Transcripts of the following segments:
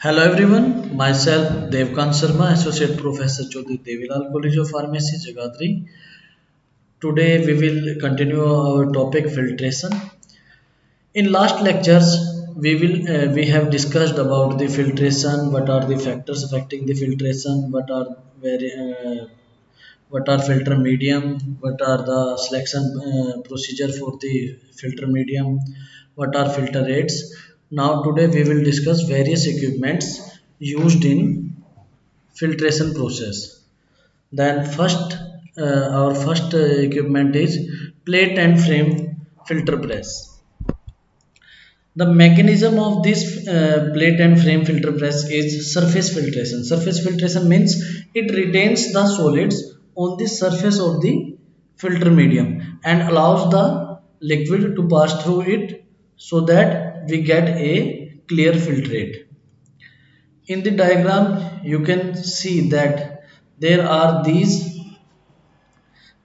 Hello everyone, myself Devkan Sharma, Associate Professor Jyoti Devilal College of Pharmacy, Jagadri. Today we will continue our topic filtration. In last lectures, we have discussed about the filtration. What are the factors affecting the filtration? What are filter medium? What are the selection procedure for the filter medium? What are filter rates? Now today we will discuss various equipments used in filtration process. Then our first equipment is plate and frame filter press. The mechanism of this plate and frame filter press is surface filtration. Surface filtration means it retains the solids on the surface of the filter medium and allows the liquid to pass through it so that we get a clear filtrate. In the diagram, you can see that there are these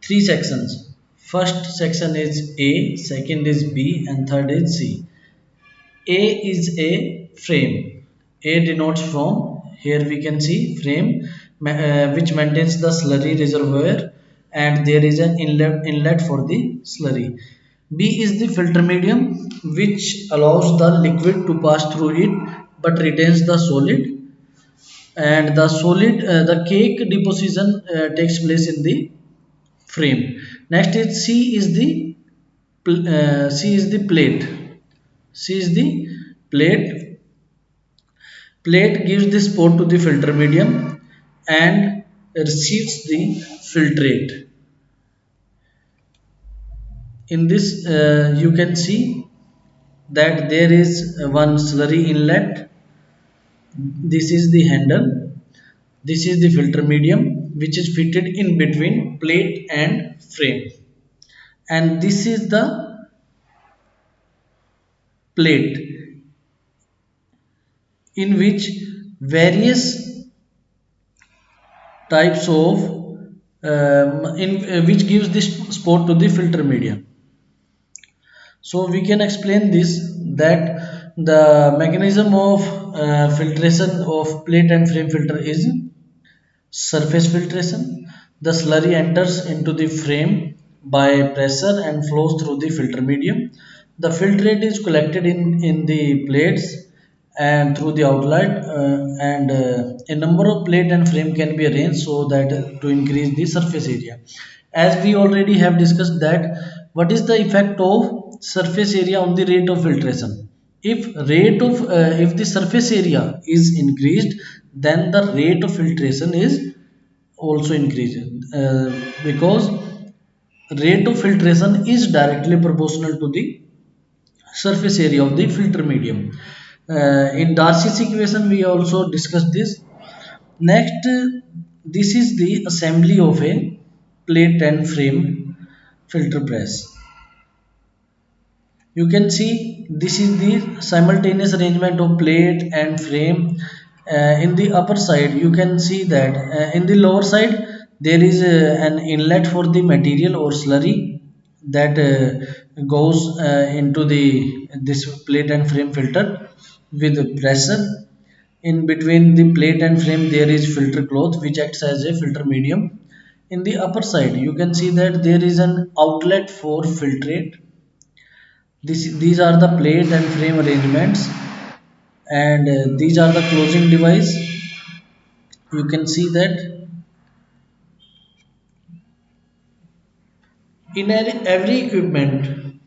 three sections. First section is A, second is B, and third is C. A is a frame. A denotes from. Here we can see frame which maintains the slurry reservoir and there is an inlet for the slurry. B is the filter medium which allows the liquid to pass through it but retains the solid, and the cake deposition takes place in the frame. Next is C is the plate. C is the plate. Plate gives the sport to the filter medium and receives the filtrate. In this, you can see that there is one slurry inlet. This is the handle. This is the filter medium which is fitted in between plate and frame. And this is the plate in which various types of in which gives this sport to the filter medium. So we can explain this that the mechanism of filtration of plate and frame filter is surface filtration. The slurry enters into the frame by pressure and flows through the filter medium. The filtrate is collected in the plates and through the outlet, and a number of plate and frame can be arranged so that to increase the surface area. As we already have discussed that what is the effect of surface area on the rate of filtration. If the surface area is increased, then the rate of filtration is also increasing, because rate of filtration is directly proportional to the surface area of the filter medium. In Darcy's equation, we also discussed this. Next, this is the assembly of a plate and frame filter press. You can see this is the simultaneous arrangement of plate and frame. In the upper side you can see that in the lower side there is an inlet for the material or slurry that goes into the this plate and frame filter with pressure. In between the plate and frame there is filter cloth which acts as a filter medium. In the upper side you can see that there is an outlet for filtrate. These are the plate and frame arrangements, and these are the closing device. You can see that in every equipment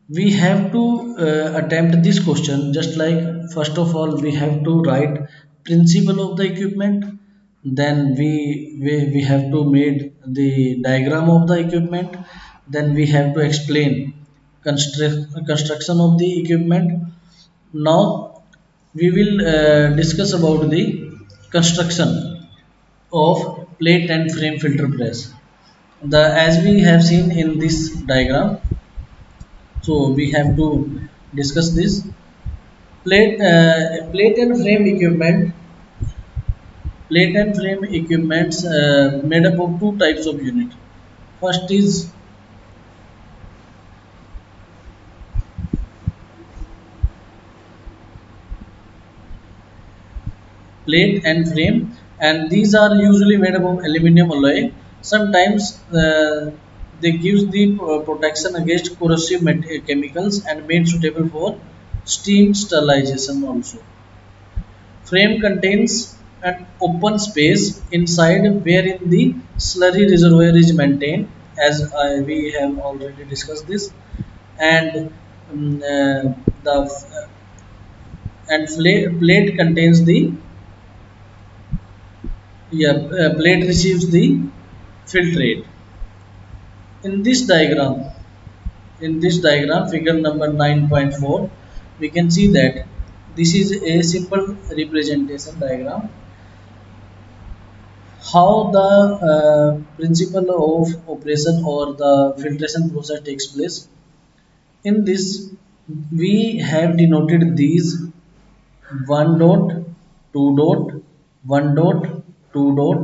we have to attempt this question. Just like first of all we have to write principle of the equipment, then we have to made the diagram of the equipment, then we have to explain construction of the equipment. Now we will discuss about the construction of plate and frame filter press. The as we have seen in this diagram, so we have to discuss this plate and frame equipment. Plate and frame equipments made up of two types of unit. First is plate and frame, and these are usually made up of aluminum alloy. Sometimes they give the protection against corrosive chemicals and made suitable for steam sterilization also. Frame contains an open space inside wherein the slurry reservoir is maintained, as we have already discussed this, and the plate contains the, yeah, plate receives the filtrate. In this diagram, figure number 9.4, we can see that this is a simple representation diagram how the principle of operation or the filtration process takes place. In this, we have denoted these: one dot, two dot, one dot, two dot,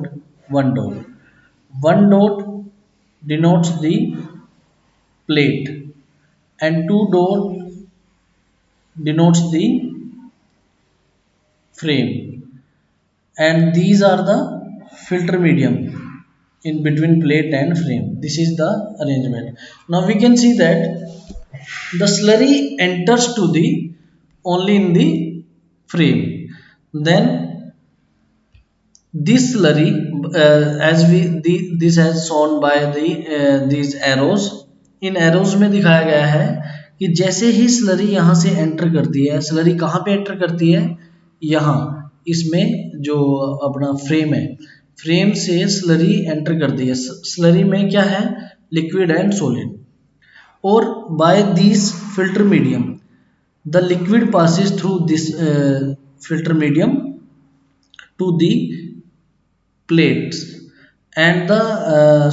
one dot. One dot denotes the plate, and two dot denotes the frame, and these are the filter medium in between plate and frame. This is the arrangement. Now we can see that the slurry enters to the only in the frame. Then this slurry, this has shown by these arrows. In arrows में दिखाया गया है कि जैसे ही slurry यहाँ से enter करती है, स्लरी कहाँ पे एंटर करती है, यहाँ इसमें जो अपना फ्रेम है, फ्रेम से स्लरी एंटर करती है. स्लरी में क्या है, लिक्विड एंड सॉलिड. और by this filter medium the liquid passes through this filter medium to the plates, and the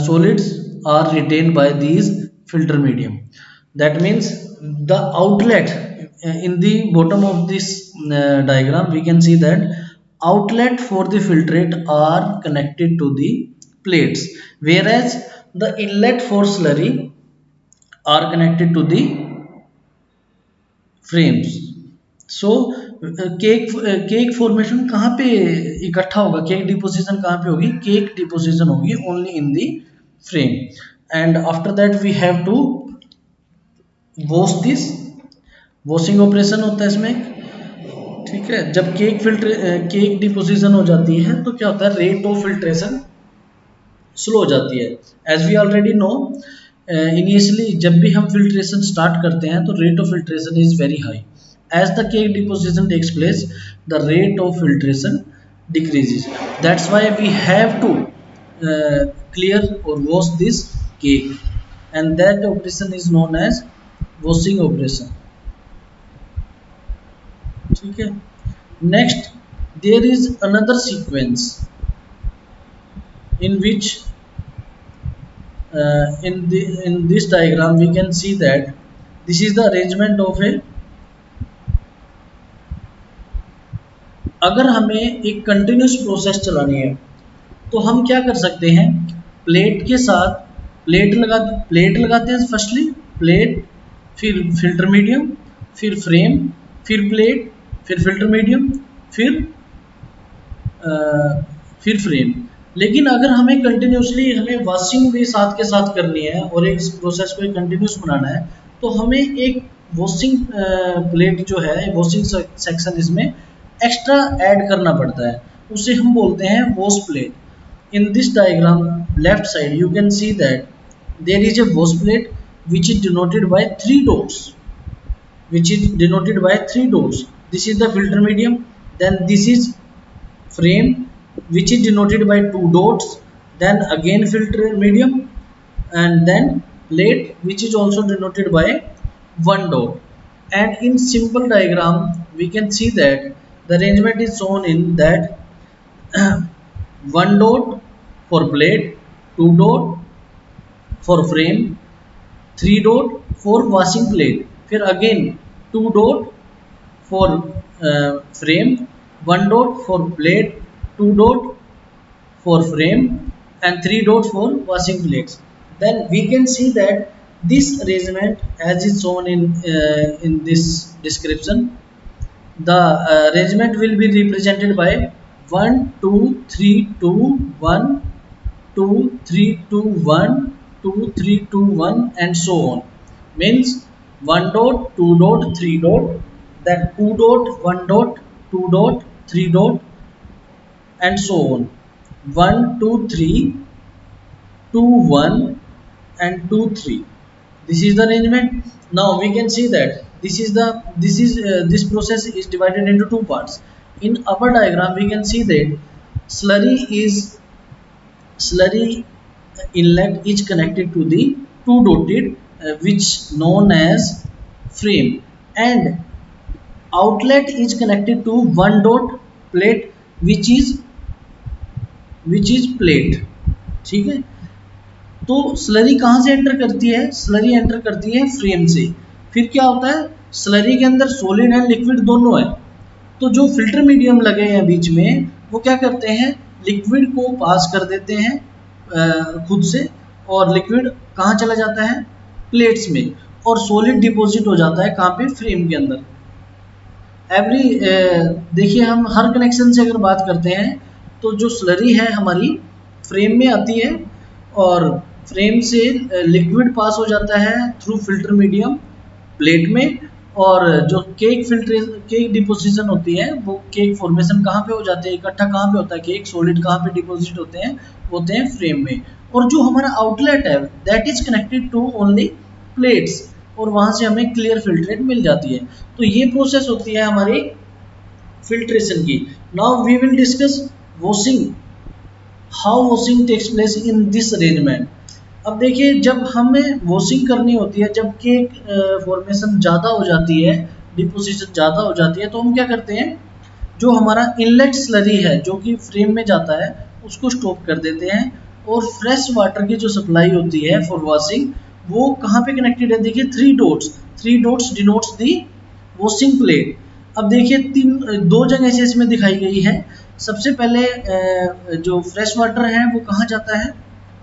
solids are retained by these filter medium. That means the outlet, in the bottom of this diagram we can see that outlet for the filtrate are connected to the plates, whereas the inlet for slurry are connected to the frames. So cake formation कहाँ पे इकट्ठा होगा, cake deposition कहाँ पे होगी, cake deposition होगी only in the frame. And after that we have to wash this. Washing operation होता है इसमें. ठीक है, जब केक डिपोजिशन हो जाती है तो क्या होता है, रेट ऑफ फिल्ट्रेशन स्लो हो जाती है. As we already know, initially जब भी हम फिल्ट्रेशन स्टार्ट करते हैं तो rate of filtration is very high. As the cake deposition takes place, the rate of filtration decreases. That's why we have to clear or wash this cake, and that operation is known as washing operation. ठीक है. Next, there is another sequence in which in this diagram we can see that this is the arrangement of a. अगर हमें एक continuous process चलानी है तो हम क्या कर सकते हैं, प्लेट के साथ प्लेट लगाते हैं. फर्स्टली प्लेट, फिर फिल्टर मीडियम, फिर फ्रेम, फिर प्लेट, फिर फिल्टर मीडियम, फिर फ्रेम. लेकिन अगर हमें कंटिन्यूसली हमें वॉशिंग भी साथ के साथ करनी है और एक प्रोसेस को कंटिन्यूस बनाना है तो हमें एक वॉशिंग प्लेट जो है, वॉशिंग सेक्शन इसमें एक्स्ट्रा ऐड करना पड़ता है. उसे हम बोलते हैं wash plate. In this diagram left side you can see that there is a wash plate which is denoted by three dots. This is the filter medium. Then this is frame which is denoted by two dots. Then again filter medium, and then plate which is also denoted by one dot. And in simple diagram we can see that the arrangement is shown in that one dot for plate, two dot for frame, three dot for washing plate, फिर again two dot for frame, one dot for plate, two dot for frame, and three dot for washing plates. Then we can see that this arrangement as is shown in this description, the arrangement will be represented by 1 2 3 2 1 2 3 2 1 2 3 2 1 and so on. Means 1 dot 2 dot 3 dot, then 2 dot 1 dot 2 dot 3 dot and so on. 1 2 3 2 1 and 2 3. This is the arrangement. Now we can see that this process is divided into two parts. In upper diagram we can see that slurry is slurry inlet is connected to the two dotted which known as frame, and outlet is connected to one dot plate which is plate. ठीक है, तो slurry कहाँ से enter करती है? Slurry enter करती है frame से। फिर क्या होता है, स्लरी के अंदर सॉलिड एंड लिक्विड दोनों है, तो जो फिल्टर मीडियम लगे हैं बीच में वो क्या करते हैं, लिक्विड को पास कर देते हैं खुद से, और लिक्विड कहाँ चला जाता है, प्लेट्स में, और सॉलिड डिपॉजिट हो जाता है कहाँ पे, फ्रेम के अंदर। एवरी देखिए हम हर कनेक्शन से अगर बात करते हैं तो जो स्लरी है हमारी फ्रेम में आती है, और फ्रेम से लिक्विड पास हो जाता है थ्रू फिल्टर मीडियम प्लेट में, और जो केक डिपोजिशन होती है वो केक फॉर्मेशन कहाँ पे हो जाते हैं, इकट्ठा कहाँ पे होता है केक, सॉलिड कहाँ पे डिपॉजिट होते हैं फ्रेम में। और जो हमारा आउटलेट है that is connected to only plates, और वहाँ से हमें क्लियर फिल्ट्रेट मिल जाती है। तो ये प्रोसेस होती है हमारी फिल्ट्रेशन की। Now we will discuss washing, how washing takes place in this arrangement. अब देखिए जब हमें वॉशिंग करनी होती है, जब केक फॉर्मेशन ज़्यादा हो जाती है, डिपोजिशन ज़्यादा हो जाती है, तो हम क्या करते हैं, जो हमारा इनलेट स्लरी है जो कि फ्रेम में जाता है उसको स्टॉप कर देते हैं, और फ्रेश वाटर की जो सप्लाई होती है फॉर वॉशिंग वो कहाँ पे कनेक्टेड है, देखिए थ्री डॉट्स डिनोट्स दी वॉशिंग प्लेट। अब देखिए दो जगह से इसमें दिखाई गई है। सबसे पहले जो फ्रेश वाटर है वो कहाँ जाता है,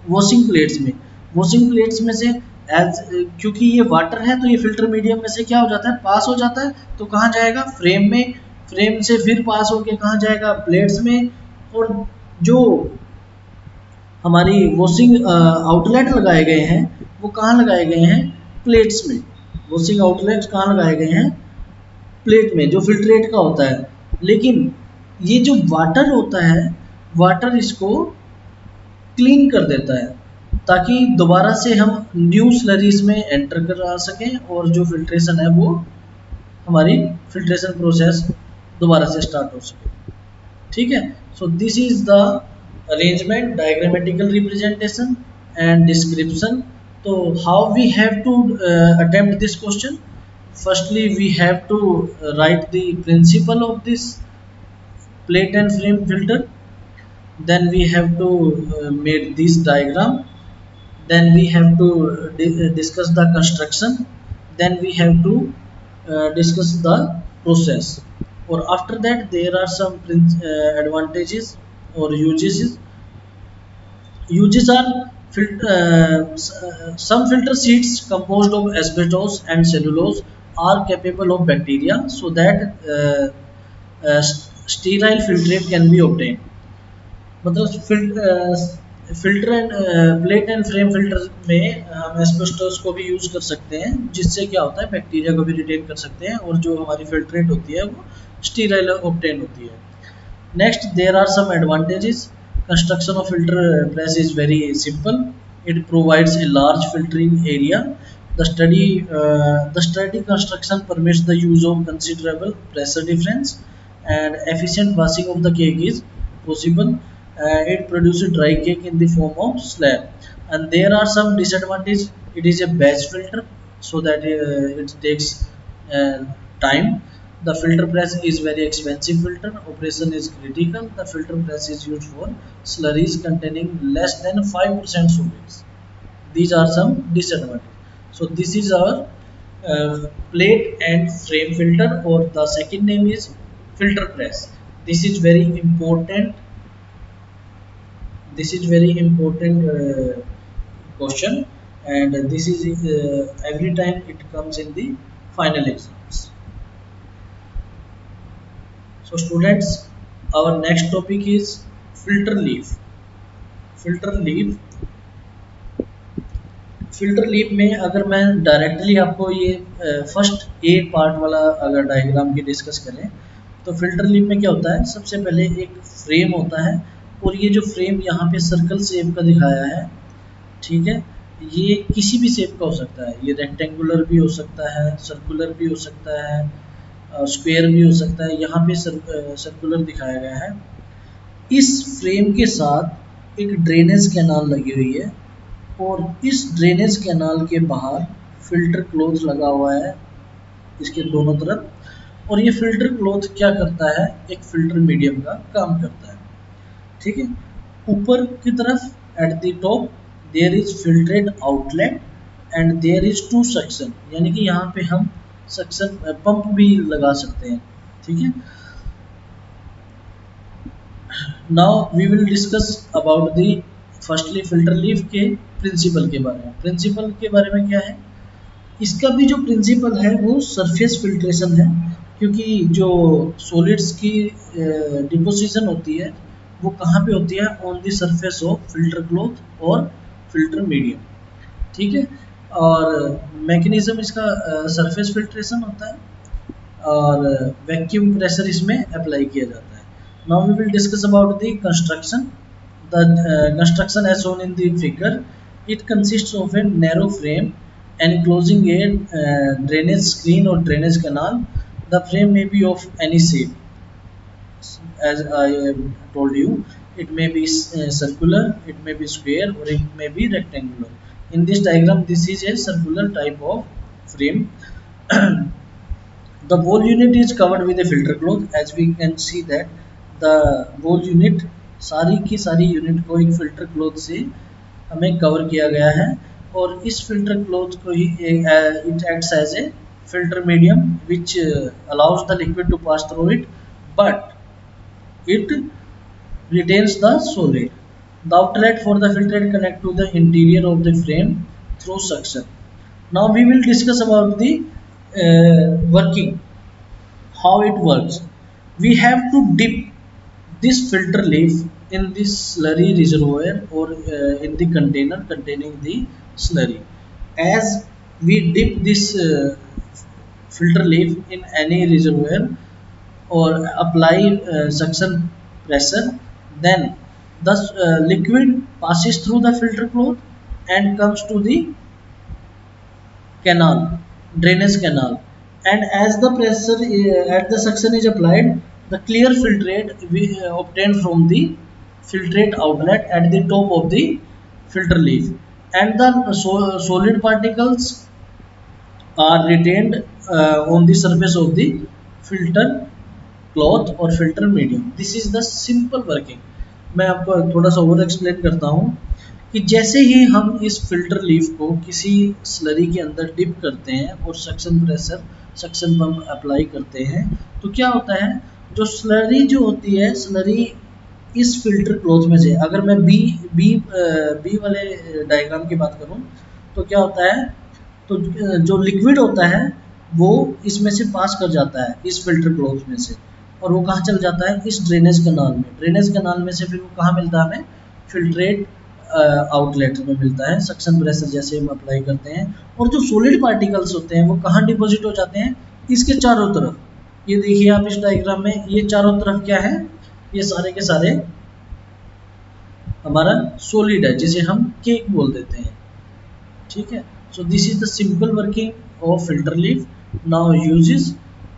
वॉशिंग प्लेट्स में। वॉशिंग प्लेट्स में से एज क्योंकि ये वाटर है तो ये फिल्टर मीडियम में से क्या हो जाता है, पास हो जाता है, तो कहाँ जाएगा, फ्रेम में, फ्रेम से फिर पास होके कहाँ जाएगा, प्लेट्स में। और जो हमारी वॉशिंग आउटलेट लगाए गए हैं वो कहाँ लगाए गए हैं, प्लेट्स में। वॉशिंग आउटलेट कहाँ लगाए गए हैं, प्लेट में, जो फिल्ट्रेट का होता है। लेकिन ये जो वाटर होता है, वाटर इसको क्लीन कर देता है ताकि दोबारा से हम न्यू स्लरीज में एंटर करा सकें, और जो फिल्ट्रेशन है वो हमारी फिल्ट्रेशन प्रोसेस दोबारा से स्टार्ट हो सके। ठीक है, so this is the arrangement, diagrammatical representation and description. तो how we have to attempt this question, firstly we have to write the principle of this plate and frame filter, then we have to make this diagram, then we have to discuss the construction, then we have to discuss the process, or after that there are some advantages or uses are some filter sheets composed of asbestos and cellulose are capable of bacteria, so that sterile filtrate can be obtained. मतलब filter end plate and frame filter में हम asbestos को भी use कर सकते हैं, जिससे क्या होता है बैक्टीरिया को भी रिटेन कर सकते हैं, और जो हमारी फिल्ट्रेट होती है वो स्टीराइल ऑब्टेन होती है। Next, there are some advantages. Construction of filter press is very simple. It provides a large filtering area. The steady construction permits the use of considerable pressure difference, and efficient washing of the cake is possible. It produces dry cake in the form of slab. And there are some disadvantages. It is a batch filter, so that it takes time. The filter press is very expensive filter. Operation is critical. The filter press is used for slurries containing less than 5% solids. These are some disadvantages. So this is our plate and frame filter, or the second name is filter press. This is very important. This is very important question, and this is every time it comes in the final exams. So students, our next topic is filter leaf. filter leaf filter leaf में अगर मैं directly आपको ये first A part वाला अगर diagram की discuss करें, तो फिल्टर लीफ में क्या होता है, सबसे पहले एक फ्रेम होता है, और ये जो फ्रेम यहाँ पे सर्कल शेप का दिखाया है, ठीक है, ये किसी भी शेप का हो सकता है, ये रेक्टेंगुलर भी हो सकता है, सर्कुलर भी हो सकता है, स्क्वायर भी हो सकता है, यहाँ पे सर्कुलर दिखाया गया है। इस फ्रेम के साथ एक ड्रेनेज कैनाल लगी हुई है, और इस ड्रेनेज कैनाल के बाहर फिल्टर क्लॉथ लगा हुआ है इसके दोनों तरफ, और ये फिल्टर क्लॉथ क्या करता है, एक फिल्टर मीडियम का काम करता है, ठीक है। ऊपर की तरफ at the top there is filtrate outlet and there is two suction, यानी कि यहाँ पे हम सक्शन पंप भी लगा सकते हैं, ठीक है। Now we will discuss about the firstly filter leaf के प्रिंसिपल के बारे में। प्रिंसिपल के बारे में क्या है, इसका भी जो प्रिंसिपल है वो सरफेस फिल्ट्रेशन है, क्योंकि जो सॉलिड्स की डिपोजिशन होती है वो कहाँ पे होती है, on the surface of filter cloth और फिल्टर मीडियम, ठीक है। और मैकेनिज्म इसका सरफेस फिल्ट्रेशन होता है, और वैक्यूम प्रेशर इसमें अप्लाई किया जाता है। Now we will discuss about the construction. The construction as shown in the figure, it consists of a narrow frame enclosing a drainage screen or drainage canal. The frame may be of any shape, as I told you. It may be circular, it may be square, or it may be rectangular. In this diagram, this is a circular type of frame. The whole unit is covered with a filter cloth, as we can see that the whole unit, सारी की सारी unit को एक filter cloth से हमें cover किया गया है, और इस फिल्टर क्लॉथ को ही it acts as a filter medium which allows the liquid to pass through it, but it retains the solid. The outlet for the filtrate connect to the interior of the frame through suction. Now we will discuss about the working, how it works. We have to dip this filter leaf in this slurry reservoir, or in the container containing the slurry. As we dip this filter leaf in any reservoir or apply suction pressure, then the liquid passes through the filter cloth and comes to the canal, drainage canal, and as the pressure at the suction is applied, the clear filtrate we obtained from the filtrate outlet at the top of the filter leaf, and the solid particles are retained on the surface of the filter cloth और filter medium. This is the simple working. मैं आपको थोड़ा सा और explain करता हूँ कि जैसे ही हम इस फिल्टर लीफ को किसी स्लरी के अंदर डिप करते हैं और suction pressure, suction pump apply करते हैं, तो क्या होता है, जो स्लरी जो होती है, स्लरी इस फिल्टर क्लॉथ में से, अगर मैं बी बी बी वाले डायग्राम की बात करूँ, तो क्या होता है, तो जो लिक्विड होता है वो इसमें से पास कर जाता है इस फिल्टर क्लॉथ में से, और वो कहाँ चल जाता है, इस ड्रेनेज कैनाल में। ड्रेनेज कैनाल में से फिर वो कहाँ मिलता है हमें, फिल्ट्रेट आउटलेट में मिलता है, सक्शन प्रेशर जैसे हम अप्लाई करते हैं। और जो सॉलिड पार्टिकल्स होते हैं वो कहाँ डिपॉजिट हो जाते हैं, इसके चारों तरफ। ये देखिए आप इस डायग्राम में, ये चारों तरफ क्या है, ये सारे के सारे हमारा सॉलिड है, जिसे हम केक बोल देते हैं, ठीक है। So this is the simple working of filter leaf. Now uses,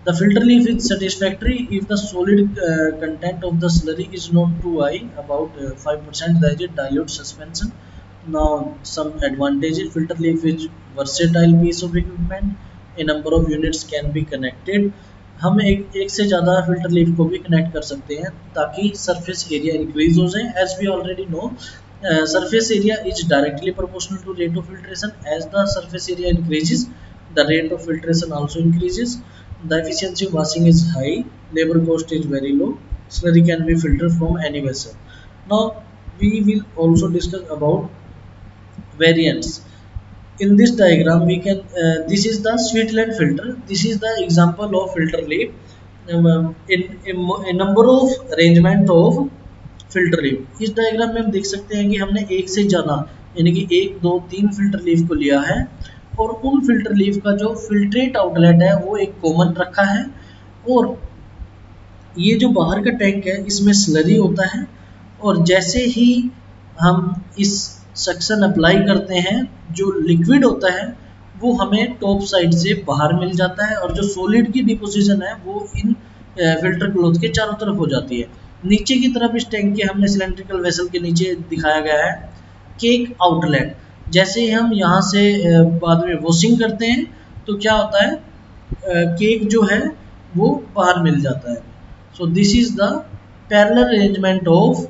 the filter leaf is satisfactory if the solid content of the slurry is not too high, about 5%, that is dilute suspension. Now some advantages, filter leaf is versatile piece of equipment, a number of units can be connected. हम एक से ज़्यादा filter leaf को भी connect कर सकते हैं ताकि सरफेस एरिया इंक्रीज हो जाए। As we already know, surface area is directly proportional to rate of filtration. As the surface area increases, the rate of filtration also increases. The efficiency of washing is high, labor cost is very low, slurry can be filtered from any vessel. Now we will also discuss about variants. In this diagram we can, this is the Sweetland filter, this is the example of filter leaf. in number of arrangement of filter leaf. इस diagram में हम देख सकते हैं कि हमने एक से ज़्यादा यानी कि एक दो तीन फिल्टर लीफ को लिया है और उन फिल्टर लीफ का जो फिल्ट्रेट आउटलेट है वो एक कॉमन रखा है और ये जो बाहर का टैंक है इसमें स्लरी होता है और जैसे ही हम इस सक्शन अप्लाई करते हैं जो लिक्विड होता है वो हमें टॉप साइड से बाहर मिल जाता है और जो सॉलिड की डिपोजिशन है वो इन फिल्टर क्लॉथ के चारों तरफ हो जाती है। नीचे की तरफ इस टैंक के हमने सिलेंड्रिकल वेसल के नीचे दिखाया गया है केक आउटलेट। जैसे ही हम यहाँ से बाद में वॉशिंग करते हैं तो क्या होता है केक जो है वो बाहर मिल जाता है। So this is the parallel arrangement of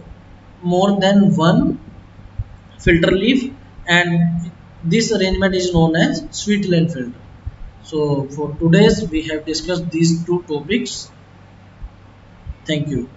more than one filter leaf and this arrangement is known as Sweetland filter. So for today's we have discussed these two topics. Thank you.